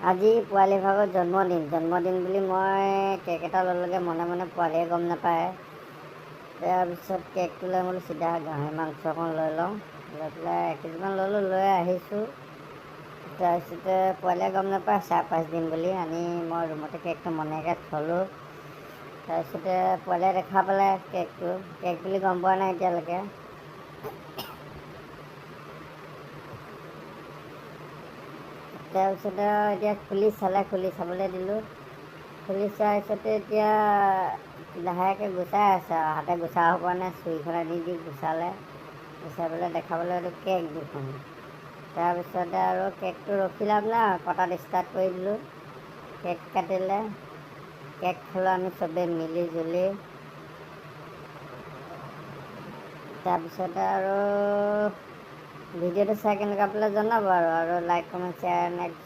আজি পোৱালি ভাগৰ জন্মদিন বুলি মই কেক এটা ল'লোগৈ, মনে মনে পোৱালীয়ে গম নাপায়। তাৰপিছত কেকটো লৈ বোলো চিধা গাহৰি মাংস অকণ লৈ লওঁ, লৈ পেলাই 1 কেজিমান ল'লোঁ, লৈ আহিছোঁ। তাৰপিছতে পোৱালীয়ে গম নাপায় 4-5 দিন বুলি, আনি মই ৰুমতে কেকটো মনেকৈ থ'লোঁ। তাৰপিছতে পোৱালীয়ে দেখা পালে কেক বুলি গম পোৱা নাই এতিয়ালৈকে। তাৰপিছতে এতিয়া খুলি চাবলৈ দিলোঁ। খুলি চোৱাৰ পিছতে এতিয়া লাহেকৈ গুচাই আছে আৰু, হাতে গুচাব পৰা নাই, চুৰিখনে দি গুচালে। গুচাই পেলাই দেখাবলৈ এইটো কেক দেখোন। তাৰপিছতে আৰু কেকটো ৰখি লাভ নাই, কটাত ষ্টাৰ্ট কৰি দিলোঁ। কেক কাটিলে, কেক খালোঁ আমি চবেই মিলি জুলি। তাৰপিছতে আৰু ভিডিঅ'টো চাই কেনেকুৱা পালে জনাব আৰু লাইক কমেণ্ট শ্বেয়াৰ নেক্সট